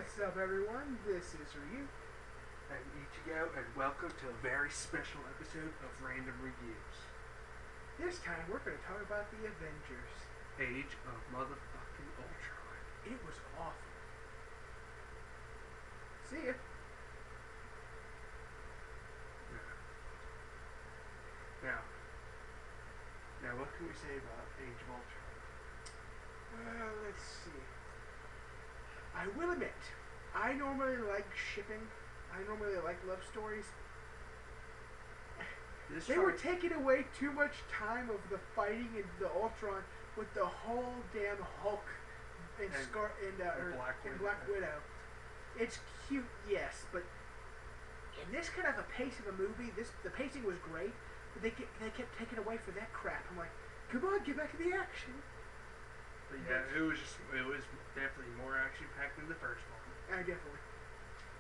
What's up, everyone? This is Ryuk. I'm Ichigo, and welcome to a very special episode of Random Reviews. This time we're going to talk about the Avengers. Age of motherfucking Ultron. It was awful. See ya. Now, what can we say about Age of Ultron? Let's see. I will admit, I normally like shipping. I normally like love stories. They were taking away too much time of the fighting in the Ultron with the whole damn Hulk and Black Widow. It's cute, yes, but in this kind of a pace of a movie, the pacing was great, but they kept taking away for that crap. I'm like, come on, get back to the action. But yeah, it was definitely more action packed than the first one. Definitely.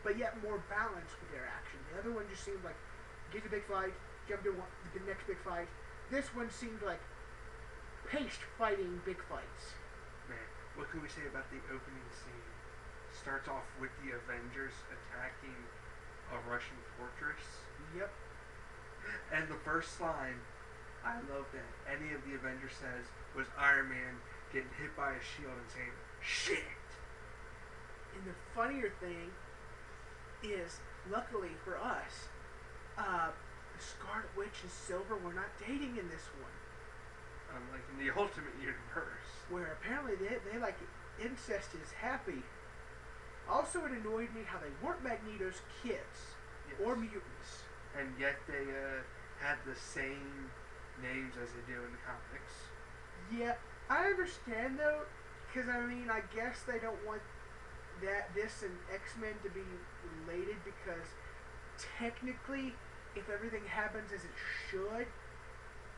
But yet more balanced with their action. The other one just seemed like get the big fight, jump to the next big fight. This one seemed like paced fighting big fights. Man, what can we say about the opening scene? Starts off with the Avengers attacking a Russian fortress. Yep. And the first line I love that any of the Avengers says was Iron Man getting hit by a shield and saying, "Shit!" And the funnier thing is, luckily for us, Scarlet Witch and Silver were not dating in this one. Like in the Ultimate Universe. Where apparently they like incest is happy. Also, it annoyed me how they weren't Magneto's kids. Yes. Or mutants. And yet they had the same names as they do in the comics. Yeah, I understand though, because I mean, I guess they don't want this and X-Men to be related, because technically, if everything happens as it should,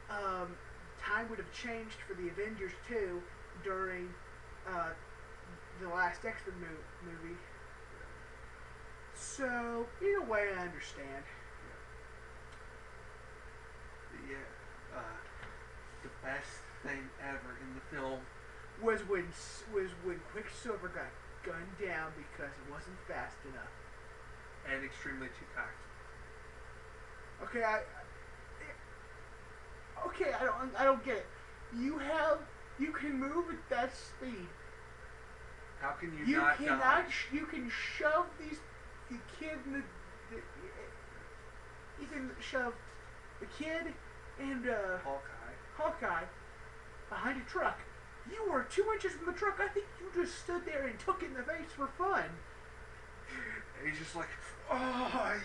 time would have changed for the Avengers too during the last X-Men movie. So, in a way, I understand. Yeah. The best thing ever in the film was when Quicksilver got gunned down because it wasn't fast enough. And extremely too cocky. Okay, I don't get it. You can move at that speed. How can you not dodge? You can shove the kid in you can shove the kid and Hawkeye behind a truck. You were 2 inches from the truck. I think you just stood there and took it in the face for fun. And he's just like, oh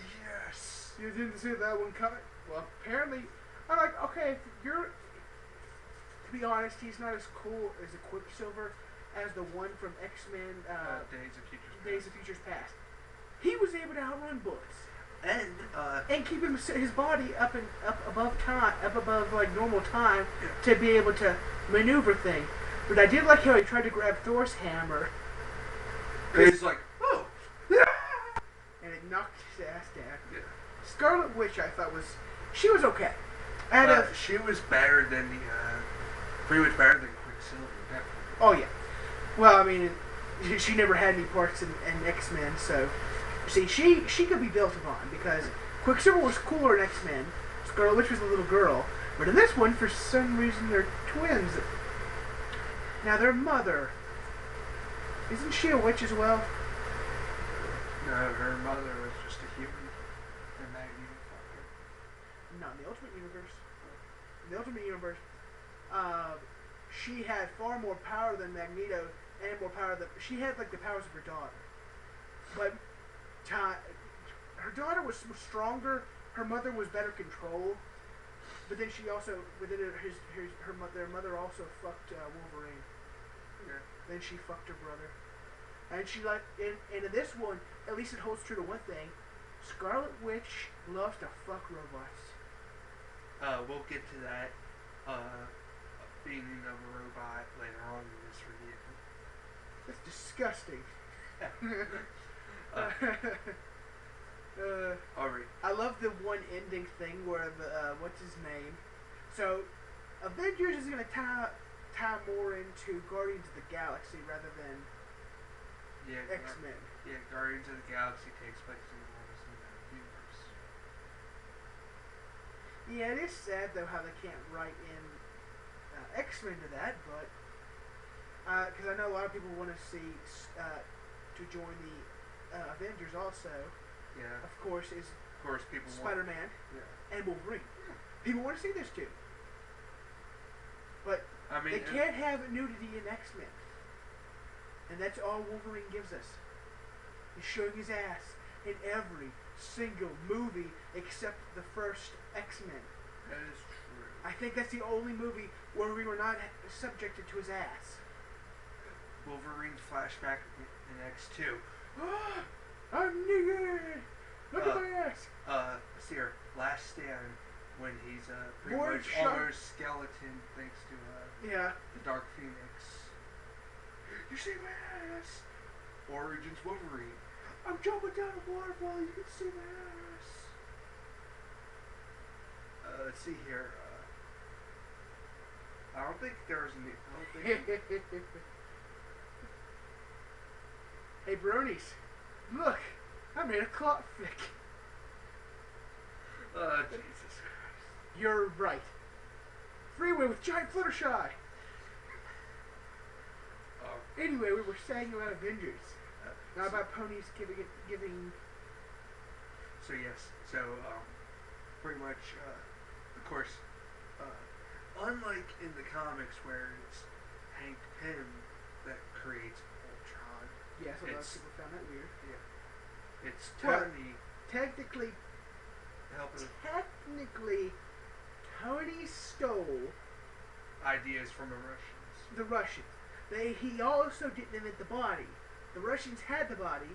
yes. You didn't see that one coming. Well, apparently, I'm like, okay, to be honest, he's not as cool as a Quicksilver as the one from X-Men Days of Futures Past. He was able to outrun bullets. And keep his body up above like normal time, yeah, to be able to maneuver things. But I did like how he tried to grab Thor's hammer. He's like, oh, and it knocked his ass down. Yeah. Scarlet Witch, I thought she was okay. She was better than pretty much better than Quicksilver, definitely. Oh yeah. Well, I mean, she never had any parts in X-Men, so. See, she could be built upon, because Quicksilver was cooler in X-Men, Scarlet Witch was a little girl, but in this one, for some reason, they're twins. Now, their mother, isn't she a witch as well? No, her mother was just a human, and Magneto fucked her. Not in the Ultimate Universe. In the Ultimate Universe, she had far more power than Magneto, and more power than, she had like the powers of her daughter. But her daughter was stronger. Her mother was better controlled. But then she also, their mother also fucked Wolverine. Yeah. Then she fucked her brother. And she and in this one, at least it holds true to one thing: Scarlet Witch loves to fuck robots. We'll get to that. Being of a robot later on in this review. That's disgusting. Alright. I love the one ending thing where what's his name? So, Avengers is gonna tie more into Guardians of the Galaxy rather than Yeah, X-Men. Yeah, Guardians of the Galaxy takes place in the Marvel Cinematic Universe. Yeah, it is sad though how they can't write in X-Men to that, but because I know a lot of people want to see to join the Avengers also. Yeah. Of course, is People Spider-Man and Wolverine. Yeah. People want to see this too, but I mean, they can't have nudity in X-Men, and that's all Wolverine gives us. He's showing his ass in every single movie except the first X-Men. That is true. I think that's the only movie where we were not subjected to his ass. Wolverine's flashback in X2. I'm naked! Look at my ass! See her last stand when he's pretty More much sharp. almost skeleton thanks to the Dark Phoenix. You see my ass? Origins Wolverine. I'm jumping down a waterfall, you can see my ass. Let's see here. I don't think there's any. I don't think. Hey, bronies, look, I made a clock flick. Jesus Christ. You're right. Freeway with giant Fluttershy. Anyway, we were saying about Avengers, not about ponies giving. So yes, pretty much, of course, unlike in the comics where it's Hank Pym that creates Ultron. Yes, a lot of people found that weird. Yeah. It's Well, Tony. Technically, Tony stole Ideas from the Russians. the Russians. He also didn't invent the body. The Russians had the body.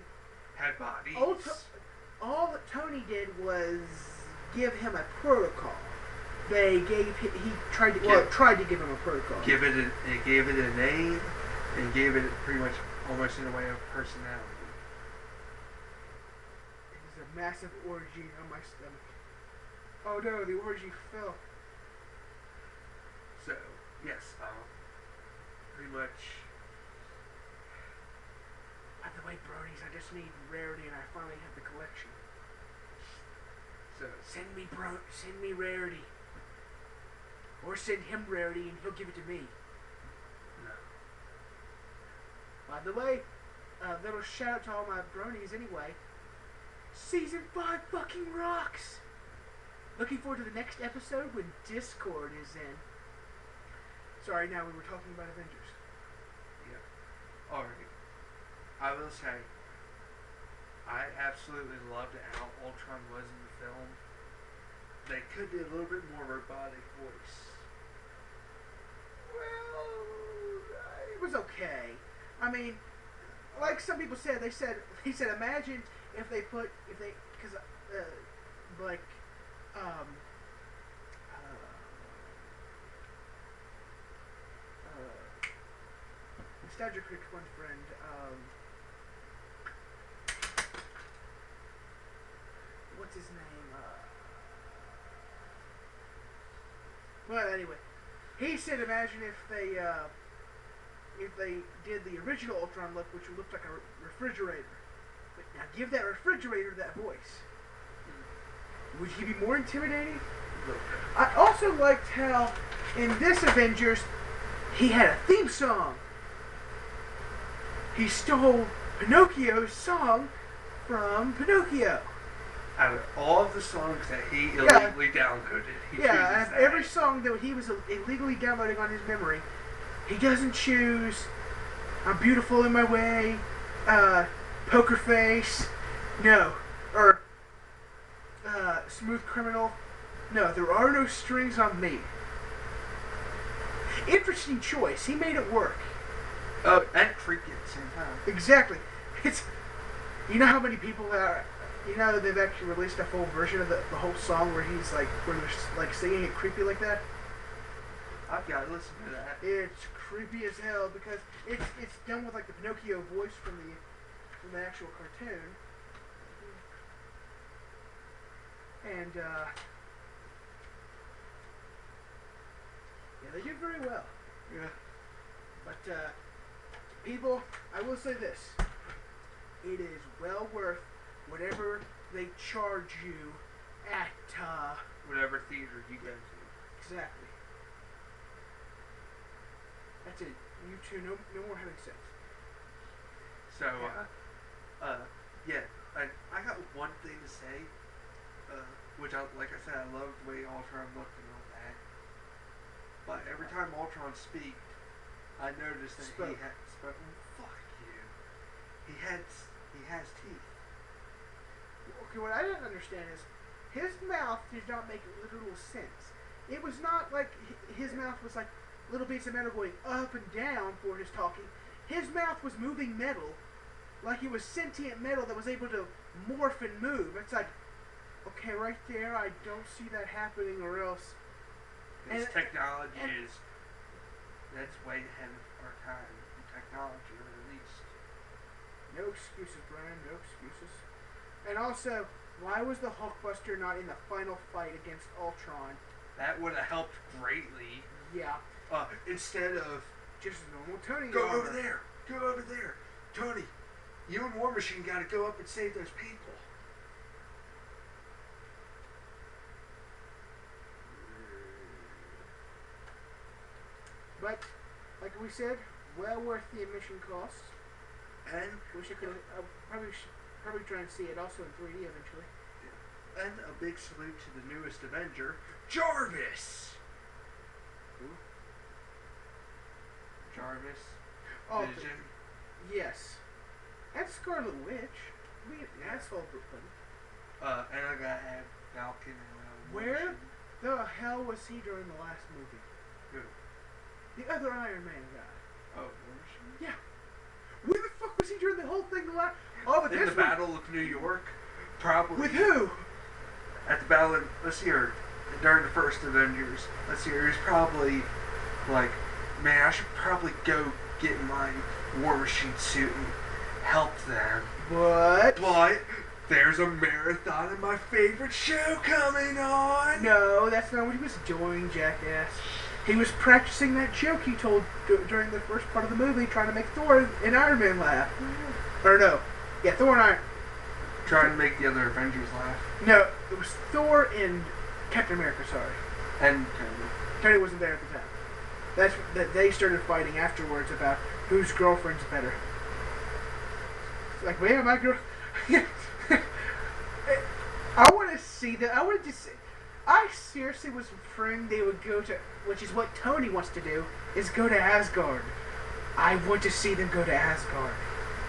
Had bodies. All that Tony did was give him a protocol. He tried to give him a protocol. It gave it a name and gave it pretty much almost in a way of personality. It was a massive orgy on my stomach. Oh no, the orgy fell. So yes, pretty much. By the way, bronies, I just need rarity, and I finally have the collection. So send me rarity, or send him rarity, and he'll give it to me. No. By the way, little shout out to all my bronies anyway. Season 5 fucking rocks! Looking forward to the next episode when Discord is in. Sorry, now we were talking about Avengers. Yeah. Alright. I will say, I absolutely loved how Ultron was in the film. They could do a little bit more robotic voice. Well, it was okay. I mean, like some people said, they said imagine if they Nostalgia Crick's one friend, what's his name? Well, anyway, he said, imagine if they did the original Ultron look, which looked like a refrigerator. But now give that refrigerator that voice. Would he be more intimidating? I also liked how in this Avengers he had a theme song. He stole Pinocchio's song from Pinocchio. Out of all of the songs that he illegally downloaded, he chooses that. Every song that he was illegally downloading on his memory, he doesn't choose I'm Beautiful in My Way, Poker Face, no, or Smooth Criminal. No, There Are No Strings on Me. Interesting choice. He made it work. Oh, and creepy at the same time. Exactly. It's, you know how many people are, you know they've actually released a full version of the whole song where he's like, where they're like singing it creepy like that? I've got to listen to that. It's creepy as hell because it's done with like the Pinocchio voice from the actual cartoon. And yeah, they did very well. Yeah. But people, I will say this: it is well worth whatever they charge you at whatever theater you go to. Exactly. That's it. You two, no more having sex. So, yeah, I got one thing to say, which like I said, I love the way Ultron looked and all that. But every time Ultron speaks, I noticed that he had spoken. Fuck you. He has teeth. Okay, what I didn't understand is his mouth did not make literal sense. It was not like his mouth was like little bits of metal going up and down for his talking. His mouth was moving metal, like it was sentient metal that was able to morph and move. It's like, okay, right there, I don't see that happening, or else. His technology that's way ahead of our time in technology, or at least. No excuses, Brian, no excuses. And also, why was the Hulkbuster not in the final fight against Ultron? That would have helped greatly. Yeah. Instead of just normal Tony. Go over there. Go over there. Tony, you and War Machine got to go up and save those people. But, like we said, well worth the admission costs. And wish I could probably try and see it also in 3D eventually. Yeah. And a big salute to the newest Avenger, Jarvis. Who? Jarvis. Oh, Vision. Yes. And Scarlet Witch. Asshole Brooklyn. And I gotta add Falcon and where the hell was he during the last movie? Who? The other Iron Man guy. Oh, War Machine? Yeah. Where the fuck was he during the whole thing? In the Battle of New York? Probably. With who? At the Battle of... Let's hear. During the first Avengers. Let's hear. He was probably like, man, I should probably go get my War Machine suit and help them. What? But there's a marathon of my favorite show coming on. No, that's not what he was doing, jackass. He was practicing that joke he told during the first part of the movie, trying to make Thor and Iron Man laugh. Or no, yeah, Thor and Iron. Trying to make the other Avengers laugh. No, it was Thor and Captain America. Sorry. And Tony wasn't there at the time. That's that they started fighting afterwards about whose girlfriend's better. It's like, man, my girl. I want to see that. I wanted to see. I seriously was afraid they would go to, which is what Tony wants to do, is go to Asgard. I want to see them go to Asgard.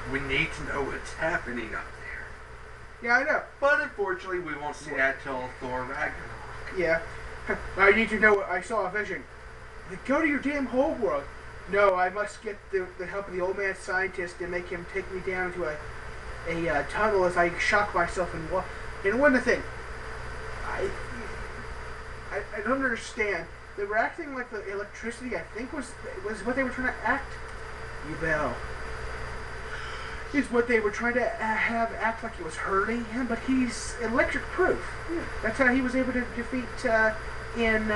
We need to know what's happening up there. Yeah, I know. But unfortunately, we won't see that till Thor Ragnarok. Yeah. I need to know. I saw a vision. Go to your damn whole world. No, I must get the help of the old man scientist and make him take me down to a tunnel as I shock myself and walk. And one thing, I don't understand. They were acting like the electricity, I think, was what they were trying to act. Yubel. Is what they were trying to have act like it was hurting him, but he's electric proof. Yeah. That's how he was able to defeat in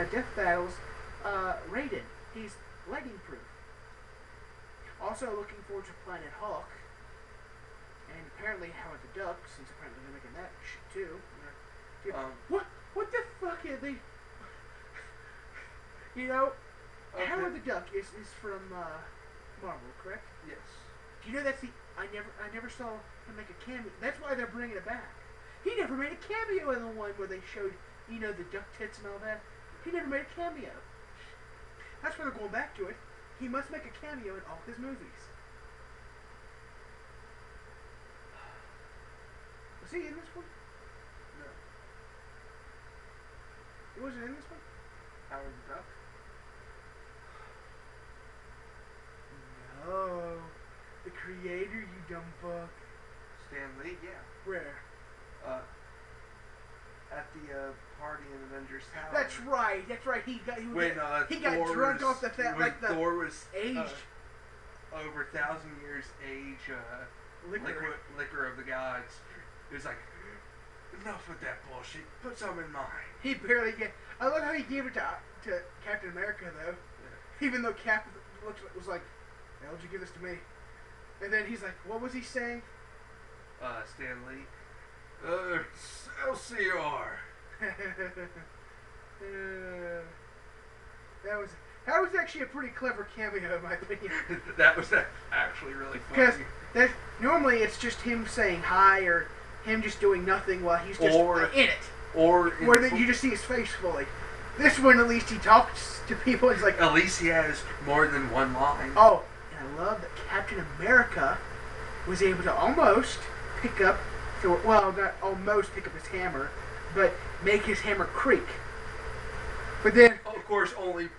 death battles Raiden. He's lightning proof. Also looking forward to Planet Hawk. And apparently Howard the Duck, since apparently they're making that shit too. Yeah. What the fuck are they? You know, Howard the Duck is from Marvel, correct? Yes. Do you know that's the I never saw him make a cameo. That's why they're bringing it back. He never made a cameo in the one where they showed, you know, the duck tits and all that. He never made a cameo. That's why they're going back to it. He must make a cameo in all his movies. Was he in this one? No. He wasn't in this one? Howard the Duck? No. The creator, you dumb fuck. Stan Lee, yeah. Where? At the party in Avengers Tower. That's right. He got drunk off the fact like the Thor was aged over 1,000 years age liquor of the gods. It was like, enough with that bullshit. Put some in mine. He barely get. I love how he gave it to Captain America though. Yeah. Even though Cap was like, "Why would you give this to me?" And then he's like, what was he saying? Stan Lee. LCR. That was actually a pretty clever cameo, in my opinion. That was actually really funny. Because normally it's just him saying hi or him just doing nothing while he's just in it. Or where you just see his face fully. This one, at least he talks to people. He's like, at least he has more than one line. Oh, and I love that Captain America was able to almost pick up, well, not almost pick up his hammer, but make his hammer creak. But then, of course, only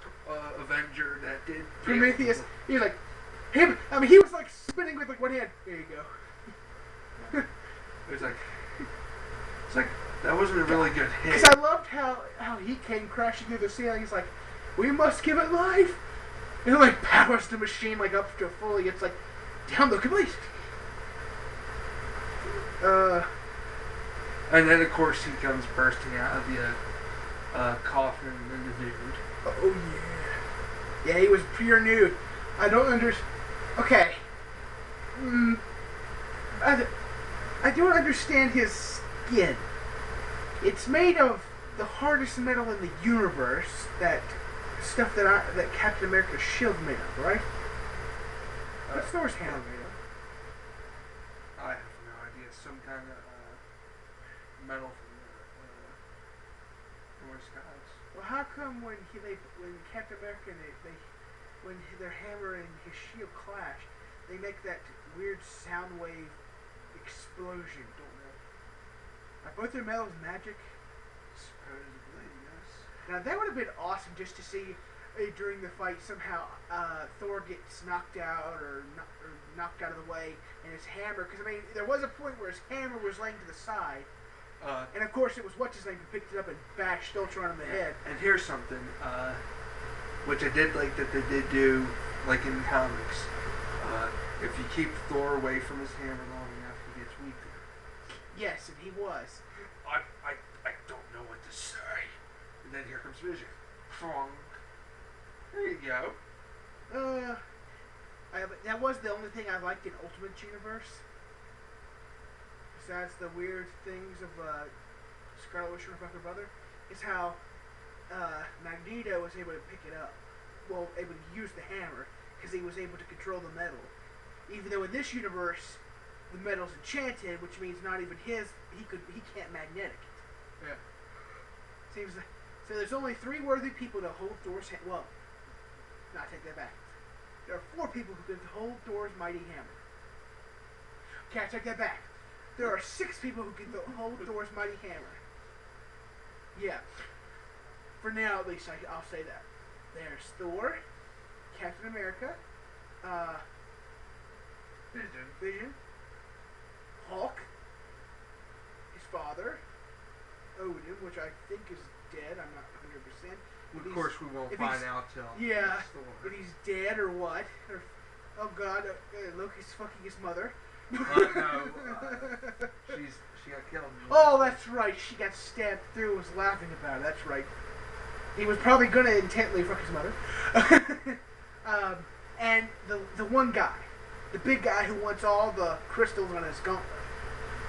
Avenger that did. Prometheus, he was like, him. I mean, he was like spinning with like one hand. There you go. It's like that wasn't a really good hit. Because I loved how he came crashing through the ceiling. He's like, we must give it life. And it like powers the machine like up to fully. It's like, damn, look at me. And then of course he comes bursting out of the coffin in the nude. Oh yeah, he was pure nude. I don't understand. Okay, I don't understand his skin. It's made of the hardest metal in the universe. That stuff that Captain America's shield made of, right? What's Thor's hammer made of? I have no idea. Some kind of metal from the North skies. Well, how come when Captain America when their hammer and his shield clash, they make that weird sound wave explosion? Don't know. Are both their metals magic? Supposedly, yes. Now that would have been awesome just to see during the fight somehow Thor gets knocked out or knocked out of the way, and his hammer. Because I mean, there was a point where his hammer was laying to the side. And of course, it was what's his name who picked it up and bashed Ultron in the head. And here's something, which I did like that they did do, like in comics. If you keep Thor away from his hammer long enough, he gets weaker. Yes, and he was. I don't know what to say. And then here comes Vision. Fong. There you go. That was the only thing I liked in Ultimate Universe. Besides the weird things of Scarlet Witch and her fucking brother, is how Magneto was able to pick it up. Well, able to use the hammer because he was able to control the metal. Even though in this universe, the metal's enchanted, which means not even his. He can't magnetic it. Yeah. Seems like, so there's only 3 worthy people to hold Thor's hand. Well, not take that back. There are 4 people who can hold Thor's mighty hammer. Okay, I take that back. There are 6 people who can hold Thor's mighty hammer. Yeah. For now, at least, I'll say that. There's Thor, Captain America, Vision, Hulk, his father, Odin, which I think is dead. I'm not 100%. Of course, we won't find out till. Yeah, if he's dead or what. Or, oh God, look, he's fucking his mother. No, she got killed. Oh, that's right. She got stabbed through. Was laughing about it. That's right. He was probably gonna intently fuck his mother. And the one guy, the big guy who wants all the crystals on his gauntlet.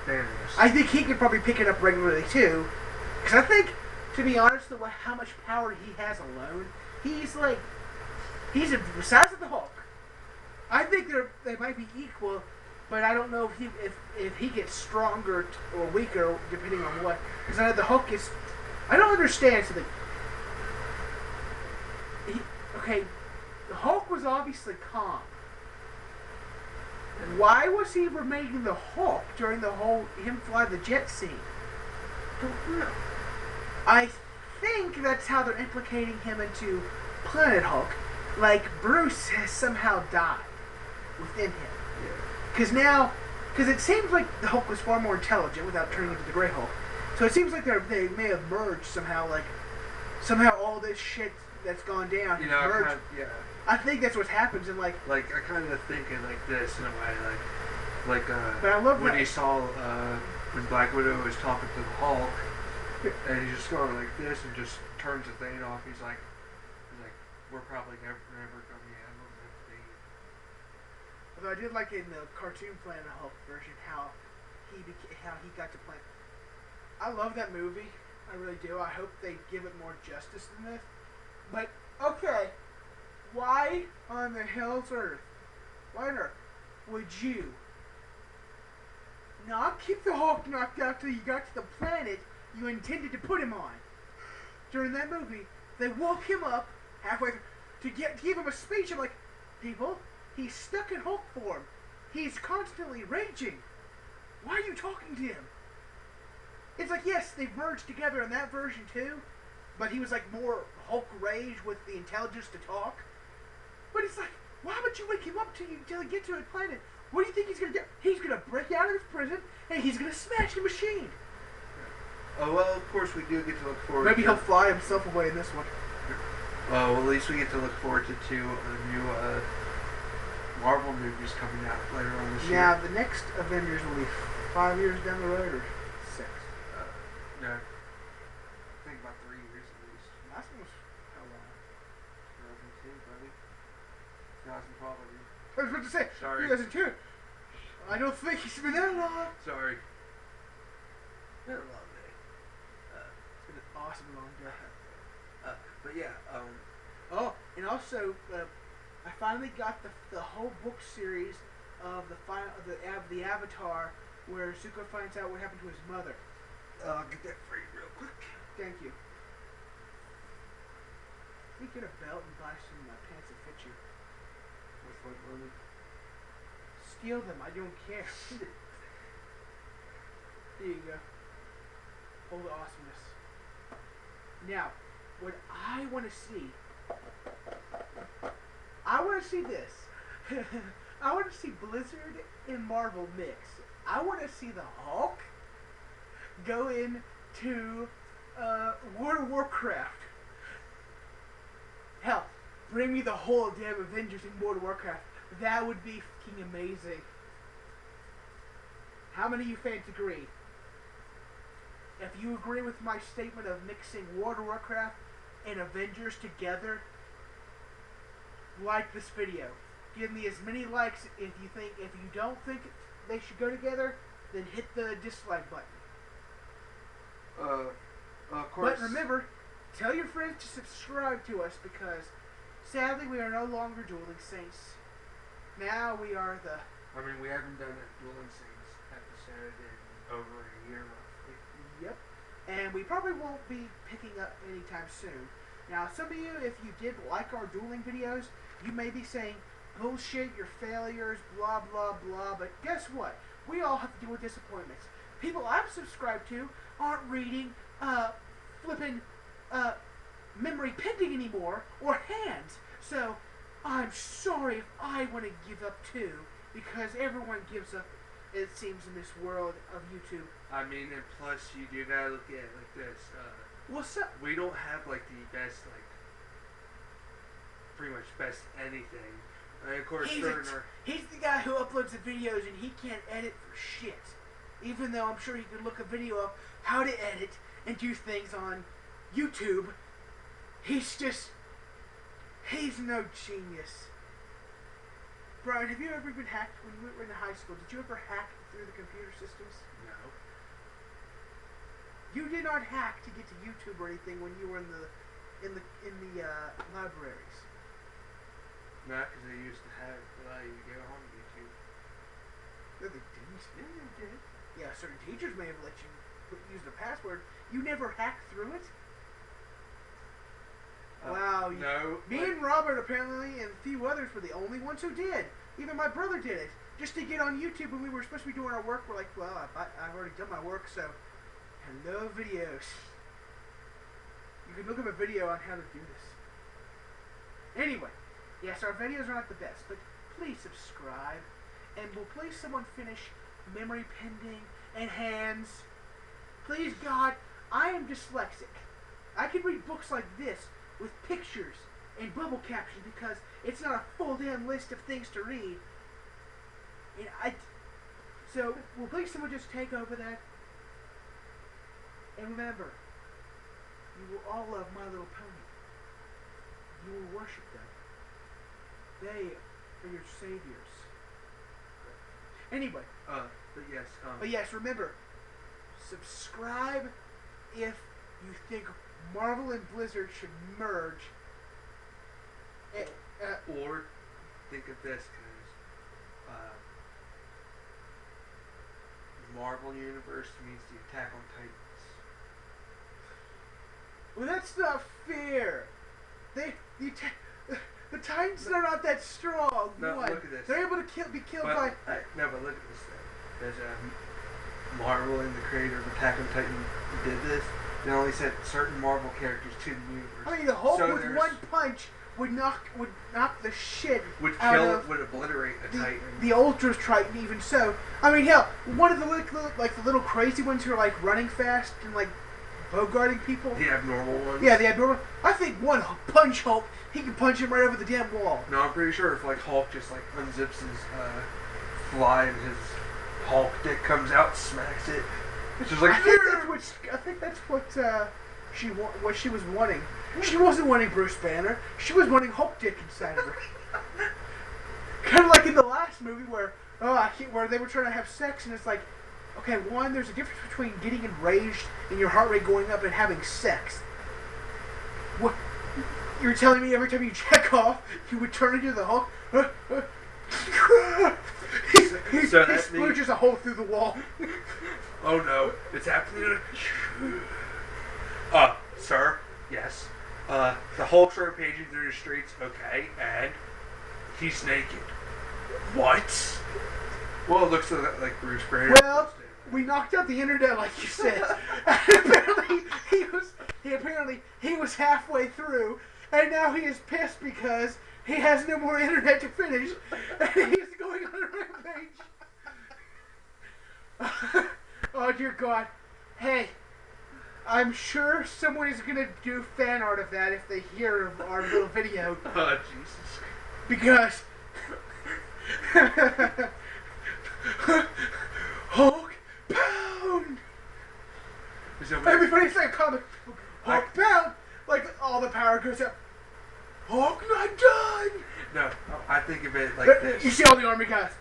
Thanos. I think he could probably pick it up regularly too. Because I think, to be honest, how much power he has alone, he's the size of the Hulk. I think they might be equal. But I don't know if he gets stronger or weaker depending on what. Because I know the Hulk is. I don't understand something. The Hulk was obviously calm. Why was he remaining the Hulk during the whole him fly the jet scene? Don't know. I think that's how they're implicating him into Planet Hulk. Like Bruce has somehow died within him. Because it seems like the Hulk was far more intelligent without turning into the Grey Hulk. So it seems like they may have merged somehow. Like somehow all this shit that's gone down merged. I think that's what happens in like I kind of think it like this in a way, like but I love when he saw when Black Widow was talking to the Hulk, and he's just going like this and just turns the thing off. He's like, we're probably never going to be able to be. Though I did like in the cartoon Planet Hulk version how he got to play. I love that movie. I really do. I hope they give it more justice than this. But okay, why on the hell's earth? Why on earth would you not keep the Hulk knocked out till you got to the planet you intended to put him on? During that movie, they woke him up halfway through to give him a speech. I'm like, people, he's stuck in Hulk form. He's constantly raging. Why are you talking to him? It's like, yes, they've merged together in that version too, but he was like more Hulk rage with the intelligence to talk. But it's like, why would you wake him up till he get to a planet? What do you think he's gonna do? He's gonna break out of his prison and he's gonna smash the machine. Oh well, of course we do get to look forward. Maybe he'll fly himself away in this one. Well, at least we get to look forward to two new Marvel movies coming out later on this year. Yeah, the next Avengers will be 5 years down the road or 6. No, I think about 3 years at least. Last one was how long? 2002, buddy. 2012, I mean. I was about to say, Sorry. 2002. I don't think he's been that long. Sorry. Been a long day. It's been an awesome long day. But yeah, Oh, and also, I finally got the whole book series of the Avatar, where Zuko finds out what happened to his mother. I'll get that for you real quick. Thank you. Let me get a belt and buy some pants that fit you. With what money? Steal them, I don't care. There you go. All the awesomeness. Now, what I want to see... I want to see this. I want to see Blizzard and Marvel mix. I want to see the Hulk go into World of Warcraft. Hell, bring me the whole damn Avengers in World of Warcraft. That would be fucking amazing. How many of you fans agree? If you agree with my statement of mixing World of Warcraft and Avengers together, like this video. Give me as many likes if you don't think they should go together, then hit the dislike button. Of course. But remember, tell your friends to subscribe to us because sadly we are no longer Dueling Saints. Now we are the... I mean, we haven't done a Dueling Saints episode in over a year roughly. Yep. And we probably won't be picking up anytime soon. Now, some of you, if you did like our dueling videos, you may be saying, bullshit, you're failures, blah, blah, blah. But guess what? We all have to deal with disappointments. People I've subscribed to aren't reading, flipping, memory pending anymore, or hands. So, I'm sorry if I want to give up too, because everyone gives up, it seems, in this world of YouTube. I mean, and plus you do gotta look at it like this. What's up? We don't have like the best, like, pretty much best anything. Of course, he's the guy who uploads the videos and he can't edit for shit. Even though I'm sure he could look a video up how to edit and do things on YouTube. He's no genius. Brian, have you ever been hacked when you were in high school? Did you ever hack through the computer systems? No. You did not hack to get to YouTube or anything when you were in the libraries. Not because they used to allow you to get on YouTube. No, they didn't. Yeah, they did. Yeah, certain teachers may have let you use the password. You never hacked through it? Wow. No. Me and Robert apparently and a few others were the only ones who did. Even my brother did it. Just to get on YouTube when we were supposed to be doing our work. We're like, well, I've already done my work, so hello videos. You can look up a video on how to do this. Anyway, yes, our videos are not the best, but please subscribe. And will please someone finish Memory Pending and Hands? Please, God, I am dyslexic. I can read books like this with pictures and bubble captions because it's not a full damn list of things to read. And so will please someone just take over that? And remember, you will all love My Little Pony. You will worship them. They are your saviors. Anyway. But yes. But yes, remember, subscribe if you think Marvel and Blizzard should merge. Or think of this, because Marvel Universe means the Attack on Titans. Well, that's not fair. The Titans are not that strong. No, look at this. They're able to be killed by. No, but look at this thing. There's Marvel and the creator of Attack on Titan did this. They only sent certain Marvel characters to the universe. I mean, the Hulk with one punch would knock the shit would obliterate a Titan. The Ultra Titan, even so. I mean, hell, one of the little crazy ones who are like running fast and like bogarting people. The abnormal ones. Yeah, the abnormal. I think one punch Hulk, he can punch him right over the damn wall. No, I'm pretty sure if like Hulk just like unzips his fly and his Hulk dick comes out, smacks it. It's just like I think that's what she was wanting. She wasn't wanting Bruce Banner. She was wanting Hulk dick inside of her. Kind of like in the last movie where they were trying to have sex, and it's like, okay, one, there's a difference between getting enraged and your heart rate going up and having sex. What? You're telling me every time you jack off, you would turn into the Hulk? He splooges a hole through the wall. Oh no, it's happening. Sir, yes. The Hulk's rampaging through the streets, okay, and he's naked. What? Well, it looks like Bruce Banner. Well, we knocked out the internet, like you said. Apparently he was halfway through, and now he is pissed because he has no more internet to finish, and he's going on a rampage. Oh dear God! Hey, I'm sure someone is gonna do fan art of that if they hear of our little video. Oh Jesus! Because Hulk pound. Everybody say a comic. Hulk pound. Like all the power goes up. Hulk not done. No, I think of it like this. You see all the army guys.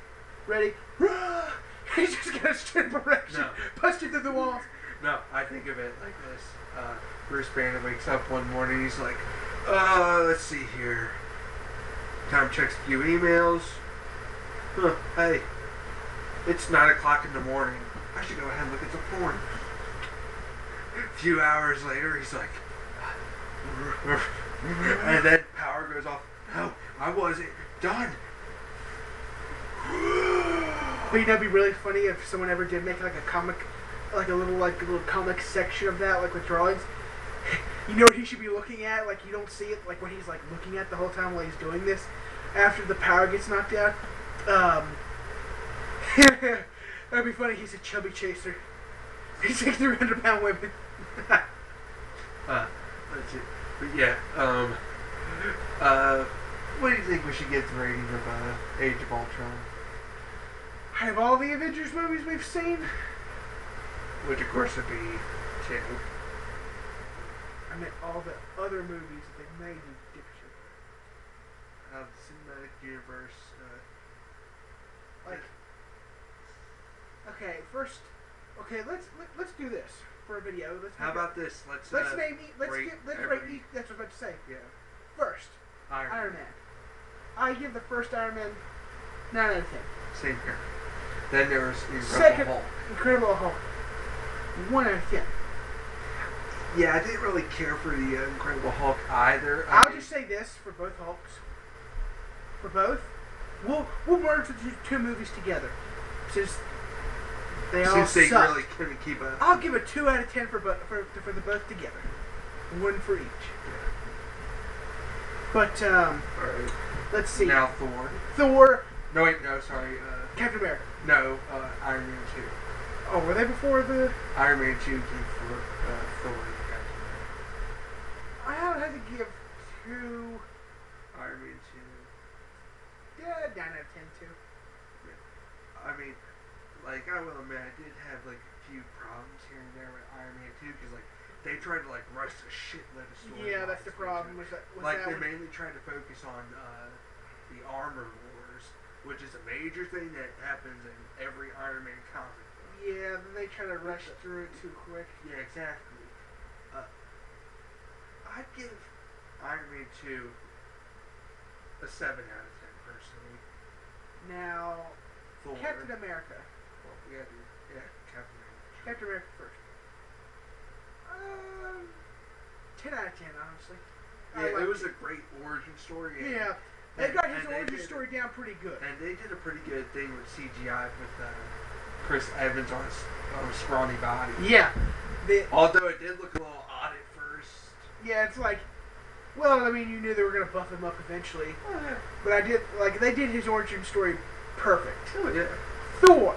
Ready? Rah! He's just gonna straight direction, busted through the walls. No, I think of it like this. Bruce Banner wakes up one morning, he's like, let's see here. Time checks a few emails. Hey, it's 9 o'clock in the morning. I should go ahead and look at some porn. A few hours later, he's like, and then power goes off. No, I wasn't done. But you know, it'd be really funny if someone ever did make like a comic, like a little comic section of that, like with drawings. You know what he should be looking at? Like you don't see it, like what he's like looking at the whole time while he's doing this. After the power gets knocked out, that'd be funny. He's a chubby chaser. He's like 300-pound women. That's it. But yeah, what do you think we should get the rating of Age of Ultron? Out of all the Avengers movies we've seen, which of course would be 2. I meant all the other movies that they made, you dipshit. The cinematic universe. Okay, first. Okay, let's do this for a video. How about this? Let's rate each. That's what I was about to say. Yeah. First, Iron Man. I give the first Iron Man 9 out of 10. Same here. Then there was Incredible Hulk. Incredible Hulk. 1 out of 10. Yeah, I didn't really care for the Incredible Hulk either. I'll just say this for both Hulks. For both, we'll merge the two movies together since they really couldn't keep up. I'll give it 2 out of 10 for the both together. 1 for each. But alright. Let's see. Now Thor. No wait, no, sorry. Captain America. No, Iron Man 2. Oh, were they before the... Iron Man 2 came before Thor and Captain America. I had to give 2... Iron Man 2. Yeah, 9 out of 10 too. Yeah. I mean, like, I will admit, I did have, like, a few problems here and there with Iron Man 2, because, like, they tried to, like, rush a shitload of stories. Yeah, that's the problem. They mainly tried to focus on the armor wars, which is a major thing that happens in every Iron Man comic. Yeah, then they try to rush through it too quick. Yeah, exactly. I'd give Iron Man 2 a 7 out of 10, personally. Now, Thor. Captain America. Well, we gotta do, Captain America. Captain America first. 10 out of 10, honestly. Yeah, it was a great origin story. Yeah, they got his origin story down pretty good. And they did a pretty good thing with CGI with Chris Evans on his scrawny body. Yeah. Although it did look a little odd at first. Yeah, it's like, well, I mean, you knew they were going to buff him up eventually. Oh, yeah. But they did his origin story perfect. Oh, yeah. Thor.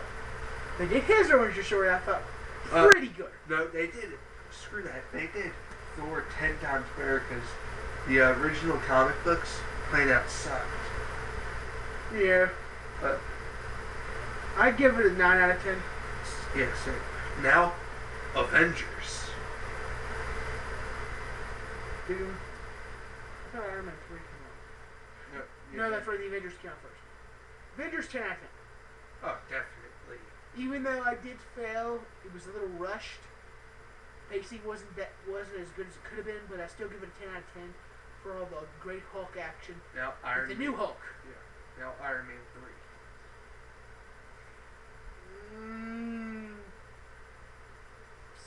They did his origin story, I thought, pretty good. No, they did it. Screw that. They did Thor 10 times better because the original comic books played out sucked. Yeah. But I'd give it a 9 out of 10. Yeah, same. Now, Avengers. Doom. I thought Iron Man 3 came out. No, that's right. The Avengers came out first. Avengers 10 out of 10. Oh, definitely. Even though I did fail, it was a little rushed. Pacing wasn't as good as it could have been, but I still give it a 10 out of 10 for all the great Hulk action. Now Iron the new Hulk. Yeah. Now Iron Man 3.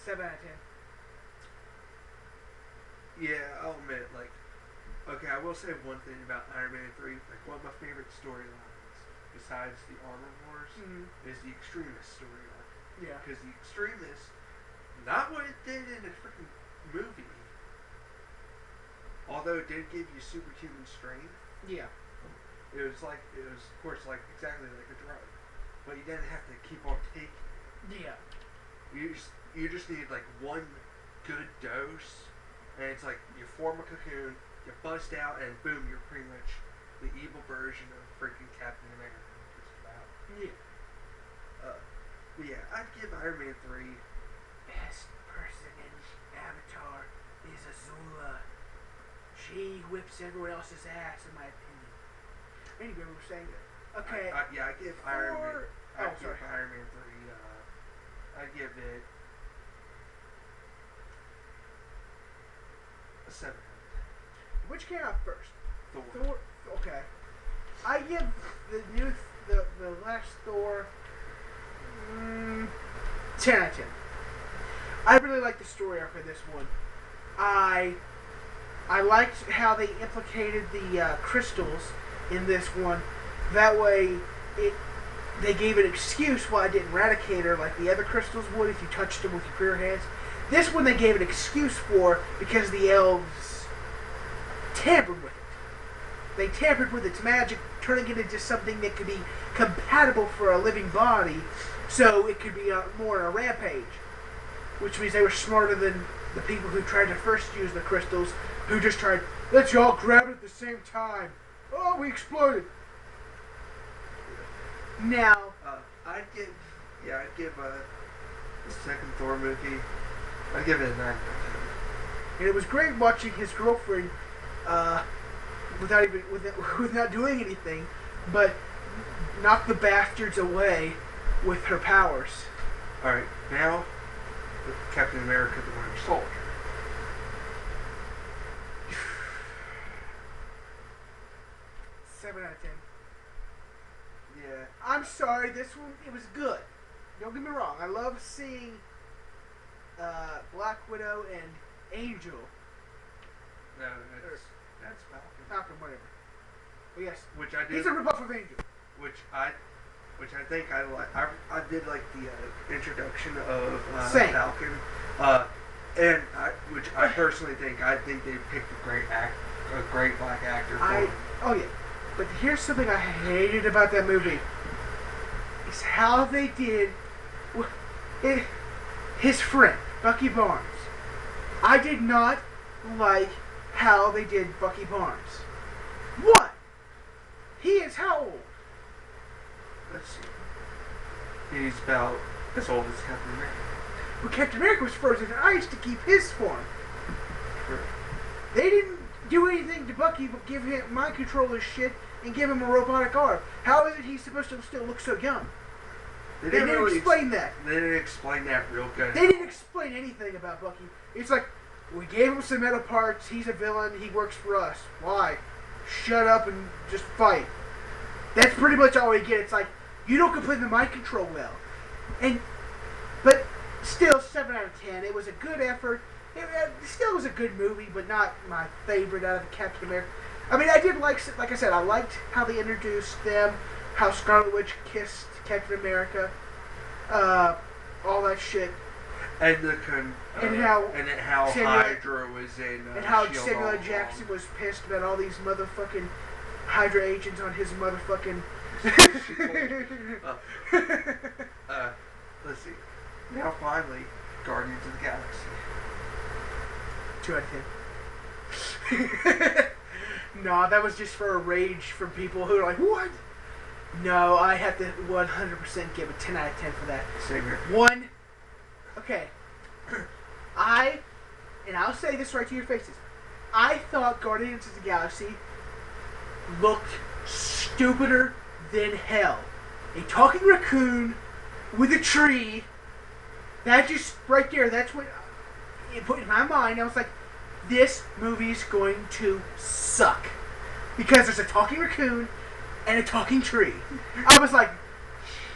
7 out of 10. Yeah, I'll admit, okay, I will say one thing about Iron Man 3. Like, one of my favorite storylines, besides the Armor Wars, is the Extremist storyline. Yeah. Because the Extremist, not what it did in the freaking movie, although it did give you superhuman strength. Yeah. It was of course, exactly like a drug. But you didn't have to keep on taking it. Yeah. You just need, one good dose, and it's like, you form a cocoon, you bust out, and boom, you're pretty much the evil version of freaking Captain America. Just about. Yeah. But yeah, I'd give Iron Man 3. Best person in Avatar is Azula. She whips everyone else's ass, in my opinion. Anyway, we were saying that. Okay. I give Iron Man. Sorry. Iron Man 3. I give it a 7. Which came out first? Thor. Okay. I give the last Thor 10 out of 10. I really like the story arc of this one. I liked how they implicated the crystals in this one. That way, they gave an excuse why it didn't eradicate her like the other crystals would if you touched them with your prayer hands. This one they gave an excuse for because the elves tampered with it. They tampered with its magic, turning it into something that could be compatible for a living body, so it could be more on a rampage. Which means they were smarter than the people who tried to first use the crystals, who just tried, let's all grab it at the same time. Oh, we exploded. Now, I'd give the second Thor movie, I'd give it a 9 out of 10. And it was great watching his girlfriend, without doing anything, but knock the bastards away with her powers. Alright, now, with Captain America, the Winter Soldier. Seven out of 10. Yeah. I'm sorry, this one, it was good. Don't get me wrong, I love seeing Black Widow and Angel. No, that's Falcon. Falcon, whatever. But yes, which I did. He's a ripoff of Angel. Which I think I like. I did like the introduction of Falcon. Which I personally think they picked a great black actor. Oh yeah. But here's something I hated about that movie. Is how they did his friend, Bucky Barnes. I did not like how they did Bucky Barnes. What? He is how old? Let's see. He's about as old as Captain America. Well, Captain America was frozen in ice to keep his form. Sure. They didn't do anything to Bucky but give him mind control his shit and give him a robotic arm. How is it he's supposed to still look so young? They didn't really explain that. They didn't explain that real good. They didn't explain anything about Bucky. It's like, we gave him some metal parts, he's a villain, he works for us. Why? Shut up and just fight. That's pretty much all we get. It's like, you don't complete the mind control well. But still, 7 out of 10. It was a good effort. It still was a good movie, but not my favorite out of the Captain America. I mean, I did like I said, I liked how they introduced them, how Scarlet Witch kissed Captain America, all that shit. And how Samuel, Hydra was in and how Shield Samuel L. Jackson was pissed about all these motherfucking Hydra agents on his motherfucking. Let's see. Now finally, Guardians of the Galaxy. 2 out of 10. No, that was just for a rage from people who are like, what? No, I have to 100% give a 10 out of 10 for that. Same here. One. Okay. And I'll say this right to your faces. I thought Guardians of the Galaxy looked stupider than hell. A talking raccoon with a tree. That just, right there, that's what it put in my mind. I was like, this movie's going to suck. Because there's a talking raccoon and a talking tree. I was like,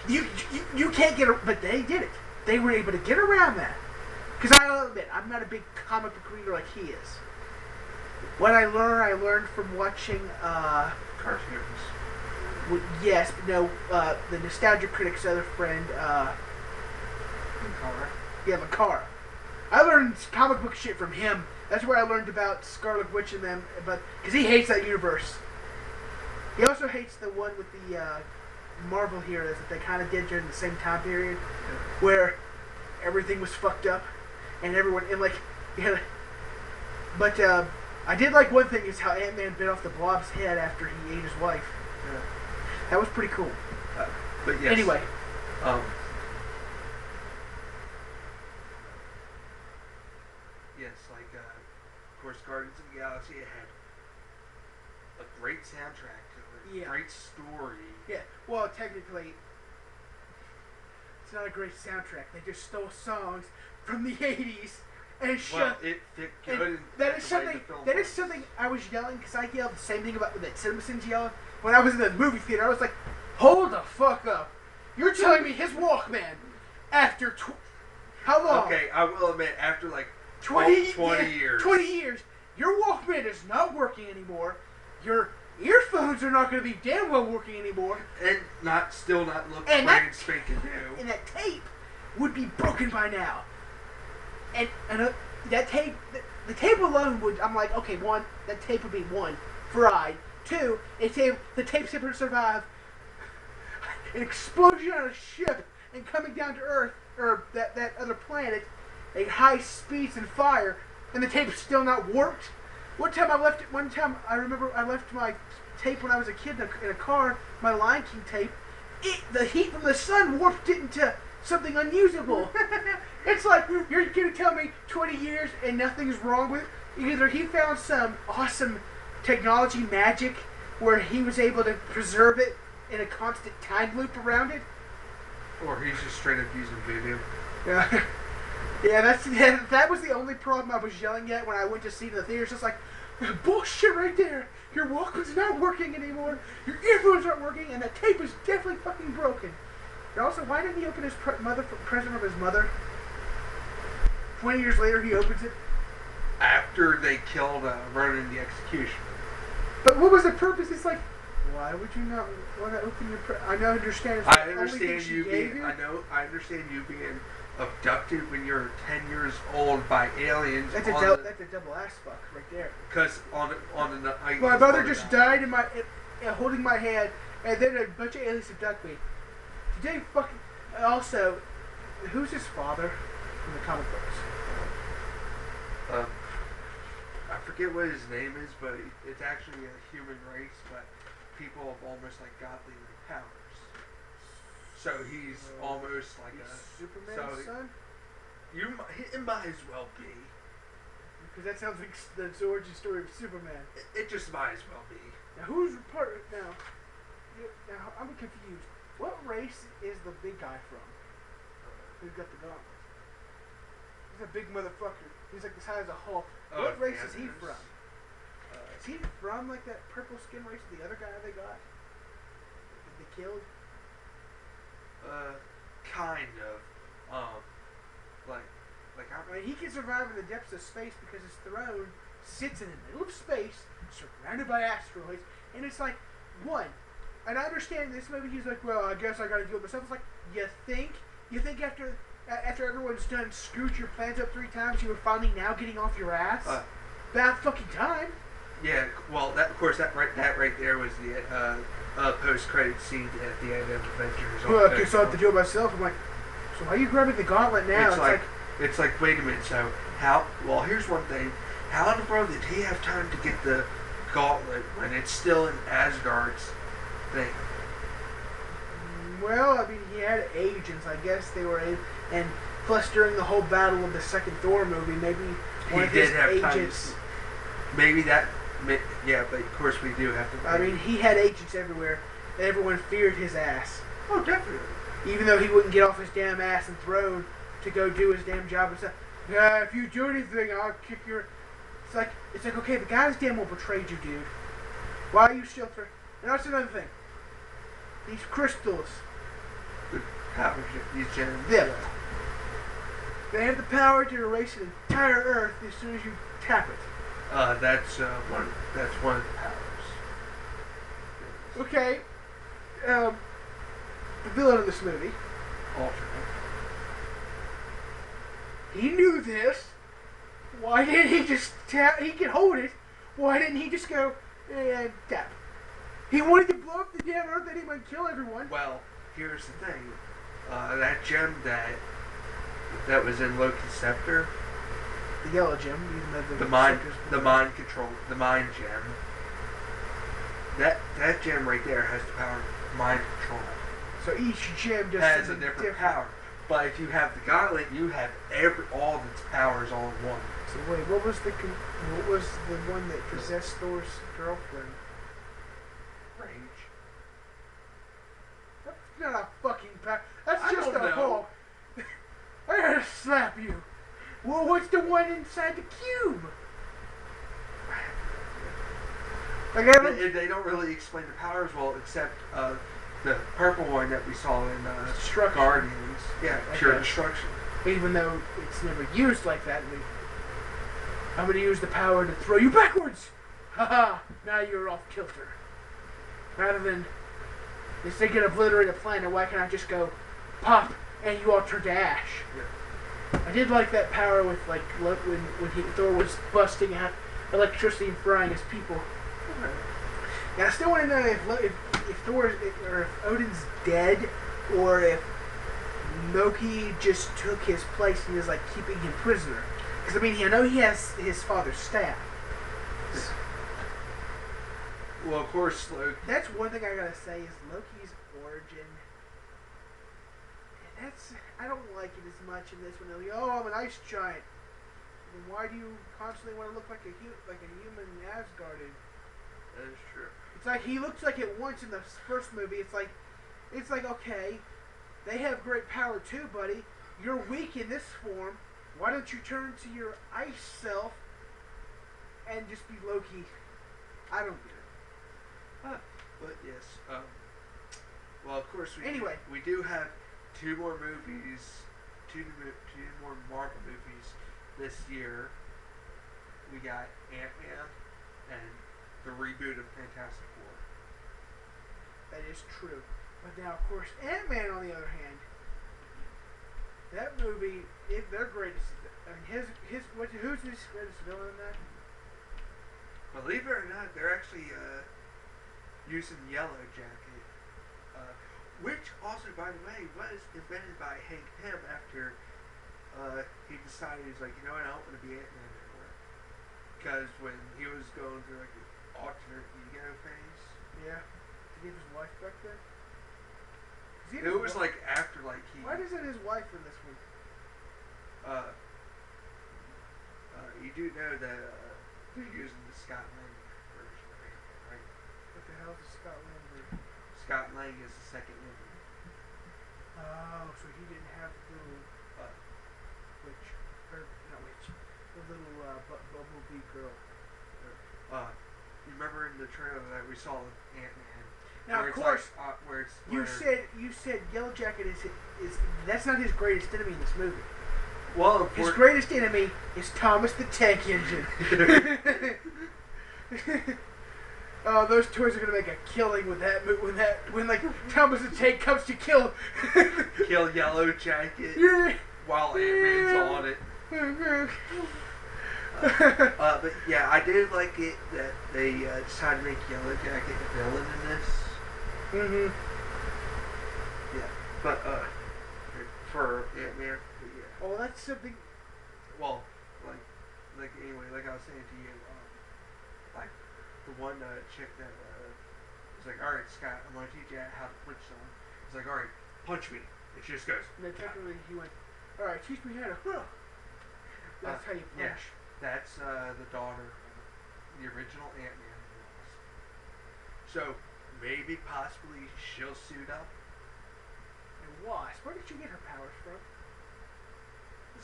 you can't get, but they did it. They were able to get around that. Because I'll admit, I'm not a big comic book reader like he is. What I learned from watching, cartoons. Yes, but no, the Nostalgia Critic's other friend, Makara. I learned comic book shit from him. That's where I learned about Scarlet Witch and them, because he hates that universe. He also hates the one with the Marvel heroes that they kind of did during the same time period, where everything was fucked up, and everyone, and like, yeah. But I did like one thing is how Ant-Man bit off the Blob's head after he ate his wife. Yeah. That was pretty cool. But yes. Anyway. Yes, like, of course, Guardians of the Galaxy, it had a great soundtrack to it. Yeah. Great story. Yeah. Well, technically, it's not a great soundtrack. They just stole songs from the 80s and it fit good. That is something I was yelling, because I yelled the same thing about that Simpsons yelling when I was in the movie theater. I was like, hold the fuck up. You're telling me his Walkman after how long? Okay, I will admit, after like 20 years. 20 years, your Walkman is not working anymore. Your earphones are not going to be damn well working anymore. And still not look brand spanking new. And that tape would be broken by now. And that tape, the tape alone would, I'm like, okay, one, that tape would be one, fried. Two, the tape's able to survive an explosion on a ship and coming down to Earth, or that other planet, at high speeds and fire, and the tape's still not warped. One time I remember I left my tape when I was a kid in a car, my Lion King tape. The heat from the sun warped it into something unusable. It's like, you're going to tell me 20 years and nothing's wrong with it? Either he found some awesome technology magic where he was able to preserve it in a constant time loop around it. Or he's just straight up using voodoo. Yeah. That was the only problem I was yelling at when I went to see it in the theater. It's just like, bullshit right there. Your Walkman's not working anymore. Your earphones aren't working, and the tape is definitely fucking broken. And also, why didn't he open his present of his mother? 20 years later, he opens it. After they killed Ronan the Executioner. But what was the purpose? It's like, why would you not want to open your I understand. It's I understand you being. I understand you being abducted when you're 10 years old by aliens. That's a double ass fuck right there. Because my brother just died holding my hand, and then a bunch of aliens abduct me. Today, fucking. Also, who's his father in the comic books? I forget what his name is, but it's actually a human race, but people of almost like godly powers. So he's almost like Superman's son? It might as well be. Because that sounds like the origin story of Superman. It just might as well be. Now who's part now? Now I'm confused. What race is the big guy from? Who's got the gauntlet? He's a big motherfucker. He's like the size of Hulk. What race is he from? Is he from like that purple skin race? The other guy they got? That they killed? Kind of. I mean, he can survive in the depths of space because his throne sits in the middle of space, surrounded by asteroids, and it's like, one, and I understand this movie, he's like, well, I guess I gotta deal with myself. It's like, you think after everyone's done screwed your plans up 3 times, you were finally now getting off your ass? About fucking time. Yeah, well, that right there was the post-credit scene at the end of Avengers. Well, I guess I have to do it myself. I'm like, so why are you grabbing the gauntlet now? It's like, wait a minute, so how, well, here's one thing. How in the world did he have time to get the gauntlet when it's still in Asgard's thing? Well, I mean, he had agents. I guess they were in, and plus during the whole battle of the second Thor movie, maybe one of his agents. Maybe that, yeah, but of course we do have to. I mean, he had agents everywhere, and everyone feared his ass. Oh, definitely. Even though he wouldn't get off his damn ass and throne to go do his damn job and stuff. Yeah, if you do anything, I'll kick your. It's like okay, the guy's damn well betrayed you, dude. Why are you still throwing? And that's another thing. These crystals. These gems. Yeah. They have the power to erase an entire Earth as soon as you tap it. That's one of the powers. Okay. The villain of this movie. Ultron. He knew this. Why didn't he just tap? He could hold it. Why didn't he just go and tap? He wanted to blow up the damn Earth that he might kill everyone. Well, here's the thing. That gem that was in Loki's scepter. The yellow gem. The mind gem. That gem right there has the power of mind control. So each gem just has a different power. But if you have the gauntlet, you have all of its powers all in one. So wait, what was the one that possessed Thor's girlfriend? Rage. That's not a fucking power. That's just a Hulk. I gotta slap you. Well, what's the one inside the cube? They don't really explain the powers well, except the purple one that we saw in Guardians. Yeah, pure destruction. Even though it's never used like that, I'm going to use the power to throw you backwards. Haha! Now you're off kilter. Rather than if they can obliterate a planet, why can't I just go pop and you all turn to ash? Yeah. I did like that power with when Thor was busting out electricity and frying his people. Now I still want to know if Thor or if Odin's dead, or if Loki just took his place and is like keeping him prisoner. Because I mean, I know he has his father's staff. Well, of course, Loki. That's one thing I gotta say is Loki's origin. I don't like it as much in this one. They're like, oh, I'm an ice giant. Then why do you constantly want to look like a human Asgardian? That is true. It's like he looks like it once in the first movie. It's like okay, they have great power too, buddy. You're weak in this form. Why don't you turn to your ice self and just be Loki? I don't get it. But yes. Well, of course we do have two more Marvel movies this year. We got Ant-Man and the reboot of Fantastic Four. That is true. But now, of course, Ant-Man, on the other hand, that movie, their greatest, I mean, who's his greatest villain in that? Believe it or not, they're actually using Yellow Jacket, which also, by the way, was invented by Hank Pym after he decided he's like, you know what, I don't want to be Ant-Man anymore. Because when he was going through like an alternate ego phase. Yeah. Did he have his wife back there? It was like after like he. Why isn't his wife in this one? You do know that they're using the Scott Lang version of Ant-Man, right? the hell is Scott Lang version? Scott Lang is the second Ant-Man. Oh, so he didn't have the little witch, or not witch, the little bumblebee girl. You remember in the trailer that we saw Ant-Man? Now, of course, like, you said Yellow Jacket is that's not his greatest enemy in this movie. Well, his greatest enemy is Thomas the Tank Engine. Oh, those toys are gonna make a killing with that when like Thomas the Tank comes to kill Yellow Jacket while Ant-Man's on it. But yeah, I did like it that they decided to make Yellow Jacket the villain in this. Mm-hmm. Yeah, but for Ant-Man, yeah. Oh, that's something. Well, like anyway, like I was saying to you, like the one chick that was like, all right, Scott, I'm gonna teach you how to punch someone. He's like, all right, punch me. And she just goes. And then technically he went, all right, teach me how to. That's how you punch. Yeah, that's the daughter of the original Ant-Man. So maybe possibly she'll suit up. And Wasp, where did she get her powers from? The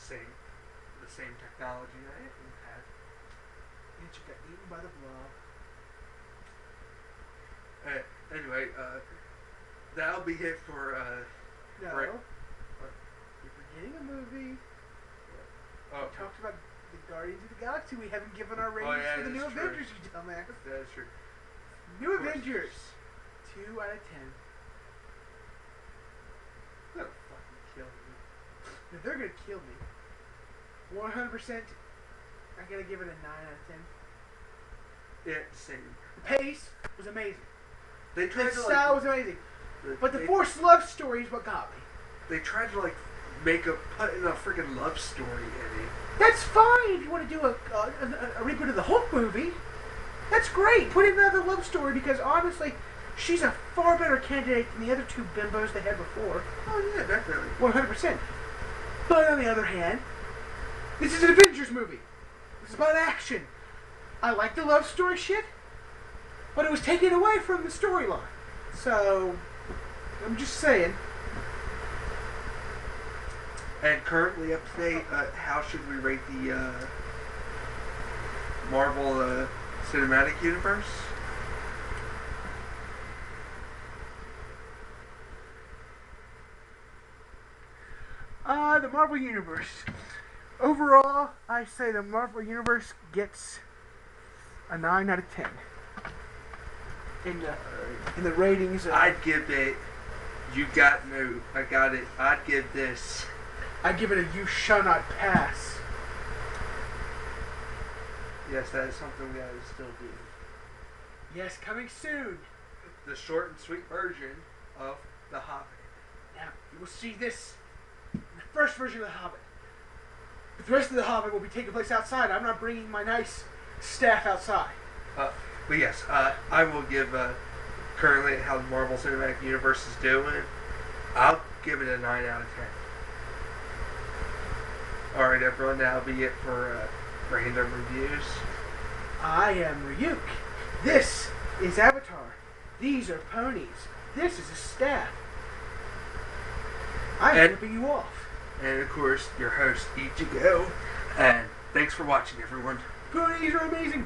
same technology that Ant-Man had. And she got eaten by the blob. Anyway, that'll be it for no. Right. You're forgetting a movie. Oh, we talked about the Guardians of the Galaxy. We haven't given our ratings for the new Avengers, you dumbass. That is true. New Avengers. 2 out of 10. That'll fucking kill me. No, they're gonna kill me. 100%. I gotta give it a 9 out of 10. Yeah, same. The pace was amazing. The style was amazing. But the forced love story is what got me. They tried to put in a freaking love story in it. That's fine if you want to do a reboot of the Hulk movie. That's great. Put in another love story because honestly, she's a far better candidate than the other two bimbos they had before. Oh yeah, definitely. 100%. But on the other hand, this is an Avengers movie. This is about action. I like the love story shit, but it was taken away from the storyline. So, I'm just saying. And currently up to date, how should we rate the Marvel Cinematic Universe? The Marvel Universe. Overall, I say the Marvel Universe gets a 9 out of 10. In the ratings. I'd give it. You got no. I got it. I'd give this. I'd give it a you shall not pass. Yes, that is something we gotta still do. Yes, coming soon. The short and sweet version of The Hobbit. Now, you will see this in the first version of The Hobbit. But the rest of The Hobbit will be taking place outside. I'm not bringing my nice staff outside. But yes, I will give currently how the Marvel Cinematic Universe is doing. I'll give it a 9 out of 10. Alright everyone, that'll be it for random reviews. I am Ryuk. This is Avatar. These are ponies. This is a staff. I'm flipping you off. And of course, your host, Ichigo. And thanks for watching everyone. Ponies are amazing.